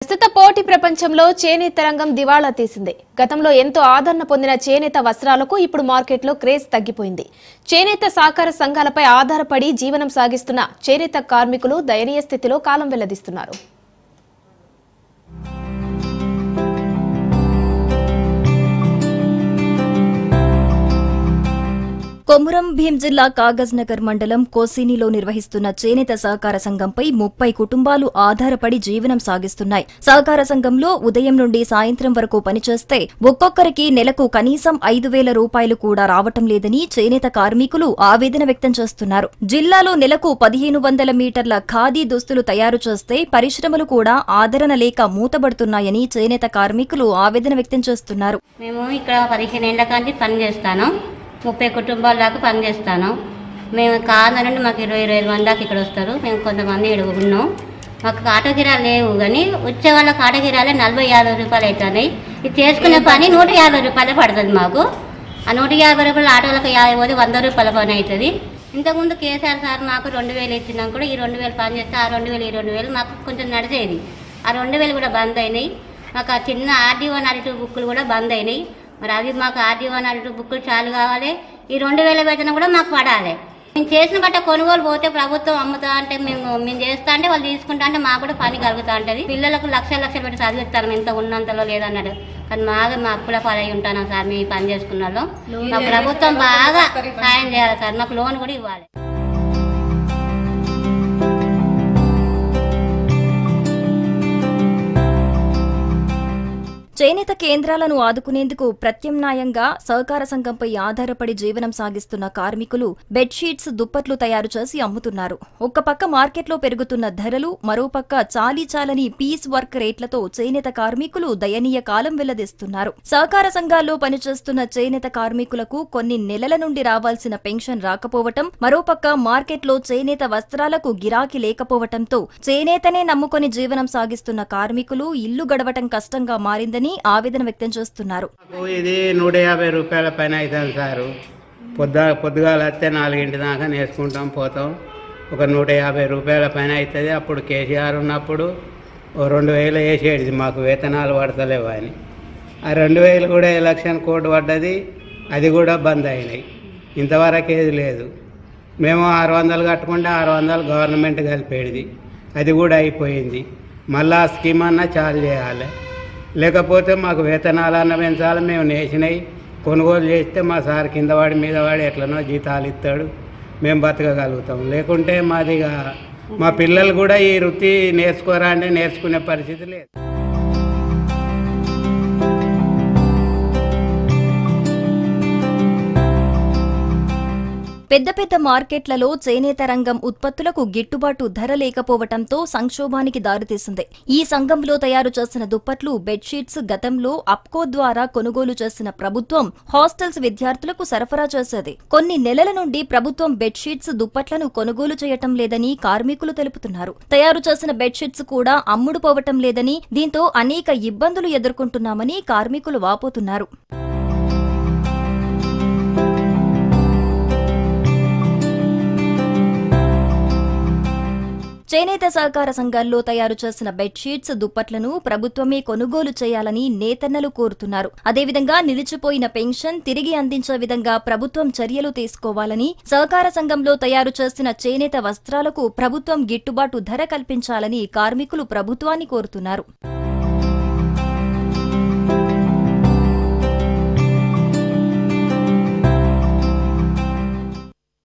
ప్రస్తుత పోటీ ప్రపంచంలో చేనేత రంగం దివాళా తీసింది. గతంలో ఎంతో ఆదరణ పొందిన చేనేత వస్త్రాలకు ఇప్పుడు మార్కెట్లో క్రేజ్ తగ్గిపోయింది. చేనేత సహకార సంఘాలపై ఆధారపడి జీవనం సాగిస్తున్న చేనేత కార్మికులు దయనీయ స్థితిలో కాలం వెల్లదీస్తున్నారు. కొమురం భీం జిల్లా కాగజ్ నగర్ మండలం కోసినిలో నిర్వహిస్తున్న చేనేత సహకార సంఘంపై 30 కుటుంబాలు ఆధారపడి జీవనం సాగిస్తున్నాయి. సహకార సంఘంలో ఉదయం నుండి సాయంత్రం వరకు పనిచేస్తే ఒక్కొక్కరికి నెలకు కనీసం 5,000 రూపాయలు కూడా రావటం లేదని చేనేత కార్మికులు ఆవేదన వ్యక్తం చేస్తున్నారు. జిల్లాలో నెలకు 1,500 మీటర్ల ఖాదీ దుస్తులు తయారు చేస్తే పరిశ్రమలు కూడా ఆదరణ లేక మూతబడుతున్నాయని చేనేత కార్మికులు ఆవేదన వ్యక్తం చేస్తున్నారు. మేము ఇక్కడ 15 ఏళ్ల కాంచి పనిచేస్తాను. 30 కుటుంబాల దాకా పనిచేస్తాను. మేము కాంద నుండి మాకు 20 మంది దాకా ఇక్కడ వస్తారు. మేము కొంతమంది ఇక్కడ ఉన్నాం. మాకు కాటగిరాలు లేవు, కానీ వచ్చే వాళ్ళ కాటగిరాలే 40-50 రూపాయలు అవుతున్నాయి. ఇది చేసుకునే పని 150 రూపాయలు పడుతుంది మాకు. ఆ 150 రూపాయలు ఆటోలకు 50 పోతే 100 రూపాయల పని అవుతుంది. ఇంతకుముందు కేసీఆర్ సార్ మాకు 2,000 ఇచ్చినాక కూడా ఈ 2,000 పని చేస్తే ఆ 2,000 ఈ 2,000 మాకు కొంచెం నడిచేది. ఆ 2,000 కూడా బంద్ అయినాయి. మాకు ఆ చిన్న ఆర్డీఓ నడిచే బుక్కులు కూడా బంద్ అయినాయి. మరి అవి మాకు ఆర్డీఓ నడిచే బుక్కులు చాలు కావాలి. ఈ 2,000 వేతనం కూడా మాకు పడాలి. మేము చేసిన బట్ట కొనుగోలు పోతే ప్రభుత్వం అమ్ముతా అంటే మేము చేస్తా అంటే వాళ్ళు తీసుకుంటా అంటే మాకు కూడా పని కలుగుతూ ఉంటుంది. పిల్లలకు లక్షలు పెట్టి చదివిస్తాను ఎంత ఉన్నంతలో లేదన్నాడు. కానీ మా అప్పుల పాలై ఉంటాను సార్. మేము పని చేసుకున్న వాళ్ళు మా ప్రభుత్వం బాగా సాయం చేయాలి సార్. మాకు లోన్ కూడా ఇవ్వాలి. చేనేత కేంద్రాలను ఆదుకునేందుకు ప్రత్యామ్నాయంగా సహకార సంఘంపై ఆధారపడి జీవనం సాగిస్తున్న కార్మికులు బెడ్షీట్స్, దుప్పట్లు తయారు చేసి అమ్ముతున్నారు. ఒక్క పక్క మార్కెట్లో పెరుగుతున్న ధరలు, మరోపక్క చాలీ పీస్ వర్క్ రేట్లతో చేనేత కార్మికులు దయనీయ కాలం వెల్లదీస్తున్నారు. సహకార సంఘాల్లో పనిచేస్తున్న చేనేత కార్మికులకు కొన్ని నెలల నుండి రావాల్సిన పెన్షన్ రాకపోవటం, మరోపక్క మార్కెట్లో చేనేత వస్త్రాలకు గిరాకీ లేకపోవటంతో చేనేతనే నమ్ముకొని జీవనం సాగిస్తున్న కార్మికులు ఇల్లు గడవటం కష్టంగా మారిందని ఆవేదన వ్యక్తం చేస్తున్నారు. ఇది 150 రూపాయల పైన అవుతుంది సారు. పొద్దుగాల వస్తే 4 దాకా నేర్చుకుంటాం పోతాం. ఒక 150 రూపాయల పైన అవుతుంది. అప్పుడు కేసీఆర్ ఉన్నప్పుడు 2,000 వేసేది మాకు, వేతనాలు పడతలేవు అని. ఆ 2,000 కూడా ఎలక్షన్ కోడ్ పడ్డది, అది కూడా బంద్ అయినాయి. ఇంతవరకు ఏది లేదు. మేము 600 కట్టుకుంటే 600 గవర్నమెంట్ కలిపేది, అది కూడా అయిపోయింది. మళ్ళీ ఆ స్కీమ్ అన్నా చాలు చేయాలి, లేకపోతే మాకు వేతనాలన్న పెంచాలి. మేము నేసినవి కొనుగోలు చేస్తే మా సార్ కింద వాడి మీద వాడి ఎట్లనో జీతాలు ఇస్తాడు, మేము బతకగలుగుతాం. లేకుంటే మాదిగా మా పిల్లలు కూడా ఈ వృత్తి నేర్చుకోరా అంటే నేర్చుకునే పరిస్థితి లేదు. పెద్ద పెద్ద మార్కెట్లలో చేనేత రంగం ఉత్పత్తులకు గిట్టుబాటు ధర లేకపోవటంతో సంక్షోభానికి దారితీసింది. ఈ సంఘంలో తయారు చేసిన దుప్పట్లు, బెడ్షీట్స్ గతంలో అప్కో ద్వారా కొనుగోలు చేసిన ప్రభుత్వం హాస్టల్స్ విద్యార్థులకు సరఫరా చేసేది. కొన్ని నెలల నుండి ప్రభుత్వం బెడ్షీట్స్, దుప్పట్లను కొనుగోలు చేయటం లేదని కార్మికులు తెలుపుతున్నారు. తయారు చేసిన బెడ్షీట్స్ కూడా అమ్ముడుపోవటం లేదని, దీంతో అనేక ఇబ్బందులు ఎదుర్కొంటున్నామని కార్మికులు వాపోతున్నారు. చేనేత సహకార సంఘాల్లో తయారు చేసిన బెడ్షీట్స్, దుప్పట్లను ప్రభుత్వమే కొనుగోలు చేయాలని నేతన్నలు కోరుతున్నారు. అదేవిధంగా నిలిచిపోయిన పెన్షన్ తిరిగి అందించే విధంగా ప్రభుత్వం చర్యలు తీసుకోవాలని, సహకార సంఘంలో తయారు చేసిన చేనేత వస్త్రాలకు ప్రభుత్వం గిట్టుబాటు ధర కల్పించాలని కార్మికులు ప్రభుత్వాన్ని కోరుతున్నారు.